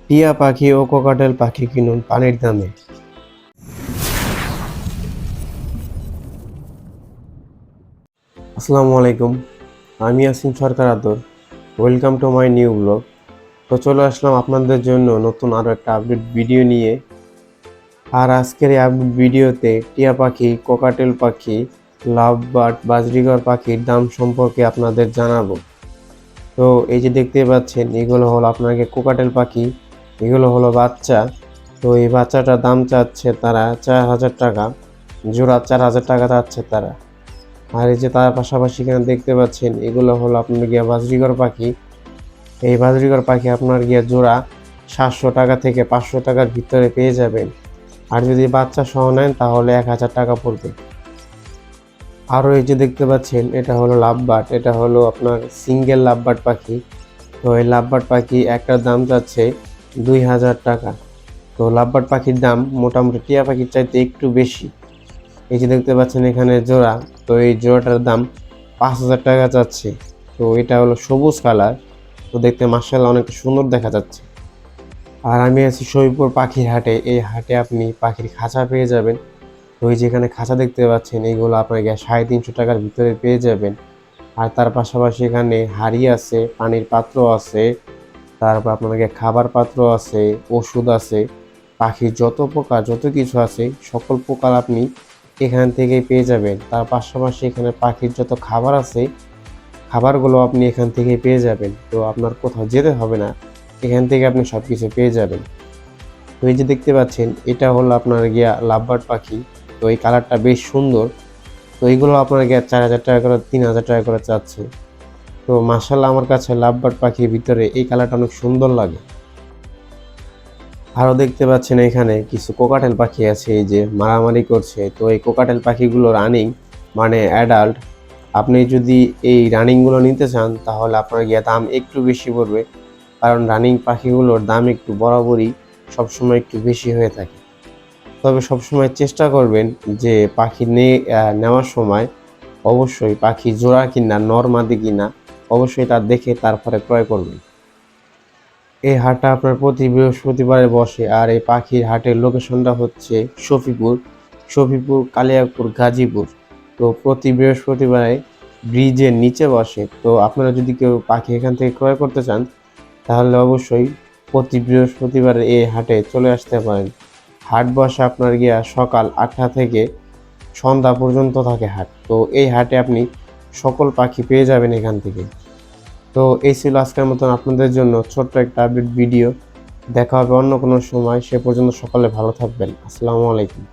টিয়া পাখি ও কোকাটেল পাখি কিনুন পানির দামে। আসসালামু আলাইকুম, আমি আসিম সরকার আদর। Welcome to my new blog. তো চলে আসলাম আপনাদের জন্য নতুন আরও একটা আপডেট ভিডিও নিয়ে। আর আজকের এই আপডেট ভিডিওতে টিয়া পাখি, কোকাটেল পাখি, লাভ বার্ড, বাজরিগর পাখির দাম সম্পর্কে আপনাদের জানাবো। তো এই যে দেখতে পাচ্ছেন, এগুলো হলো আপনাকে কোকাটেল পাখি, এগুলো হলো বাচ্চা। তো এই বাচ্চাটার দাম চাচ্ছে তারা 4,000 টাকা, জোড়া 4,000 টাকা চাচ্ছে তারা। আর এই যে তার পাশাপাশি এখানে দেখতে পাচ্ছেন, এগুলো হলো আপনার গিয়া বাজরিগর পাখি। এই বাজরিগর পাখি আপনার গিয়া জোড়া 700 টাকা থেকে 500 টাকার ভিতরে পেয়ে যাবেন। আর যদি বাচ্চা সহ নেন তাহলে 1,000 টাকা পড়বে। আরও এই যে দেখতে পাচ্ছেন, এটা হলো লাভবার্ড, এটা হলো আপনার সিঙ্গেল লাভবার্ড পাখি। তো এই লাভবার্ড পাখি একটার দাম যাচ্ছে 2,000 টাকা। তো লাভবার্ড পাখির দাম মোটামুটি টিয়া পাখির চাইতে একটু বেশি। এই যে দেখতে পাচ্ছেন এখানে জোড়া, তো এই জোড়াটার দাম 5,000 টাকা যাচ্ছে। তো এটা হলো সবুজ কালার, তো দেখতে মাশাআল্লাহ অনেক সুন্দর দেখা যাচ্ছে। আর আমি আছি শরীফপুর পাখির হাটে। এই হাটে আপনি পাখির খাঁচা পেয়ে যাবেন। তো এই যেখানে খাঁচা দেখতে পাচ্ছেন, এইগুলো আপনাকে 350 টাকার ভিতরে পেয়ে যাবেন। আর তার পাশাপাশি এখানে হাঁড়ি আছে, পানির পাত্র আছে, তারপর আপনাকে খাবার পাত্র আছে, ওষুধ আছে, পাখির যত প্রকার যত কিছু আছে সকল প্রকার আপনি এখান থেকেই পেয়ে যাবেন। তার পাশাপাশি এখানে পাখির যত খাবার আছে, খাবারগুলো আপনি এখান থেকেই পেয়ে যাবেন। তো আপনার কোথাও যেতে হবে না, এখান থেকে আপনি সব কিছু পেয়ে যাবেন। তো এই যে দেখতে পাচ্ছেন, এটা হলো আপনার গিয়া লাভবার্ড পাখি। তো এই কালারটা বেশ সুন্দর। তো এইগুলো আপনার গিয়া 4,000 টাকা করে, 3,000 টাকা করে চাচ্ছে। তো মাশাআল্লাহ আমার কাছে লাভবার্ড পাখির ভিতরে এই কালারটা অনেক সুন্দর লাগে। আরও দেখতে পাচ্ছেন এখানে কিছু কোকাটেল পাখি আছে, এই যে মারামারি করছে। তো এই কোকাটেল পাখিগুলো রানিং, মানে অ্যাডাল্ট। আপনি যদি এই রানিংগুলো নিতে চান তাহলে আপনার গিয়ে দাম একটু বেশি পড়বে, কারণ রানিং পাখিগুলোর দাম একটু বরাবরই সবসময় একটু বেশি হয়ে থাকে। তবে সবসময় চেষ্টা করবেন যে পাখি নেওয়ার সময় অবশ্যই পাখি জোড়া কিনা নর মাদি কিনা অবশ্যই তা দেখে তারপরে ক্রয় করবেন। এই হাটটা আপনার প্রতি বৃহস্পতিবারে বসে। আর এই পাখির হাটের লোকেশনটা হচ্ছে শফিপুর, কালিয়াপুর, গাজীপুর। তো প্রতি বৃহস্পতিবারে ব্রিজের নিচে বসে। তো আপনারা যদি কেউ পাখি এখান থেকে ক্রয় করতে চান তাহলে অবশ্যই প্রতি বৃহস্পতিবারে এই হাটে চলে আসতে পারেন। হাট বসে আপনার গিয়া সকাল 8টা থেকে সন্ধ্যা পর্যন্ত থাকে হাট। তো এই হাটে আপনি সকল পাখি পেয়ে যাবেন এখান থেকে। তো এই ছিল আজকের মতন আপনাদের জন্য ছোট্ট একটা আপডেট ভিডিও। দেখা হবে অন্য কোনো সময়। সে পর্যন্ত সকলে ভালো থাকবেন। আসসালামু আলাইকুম।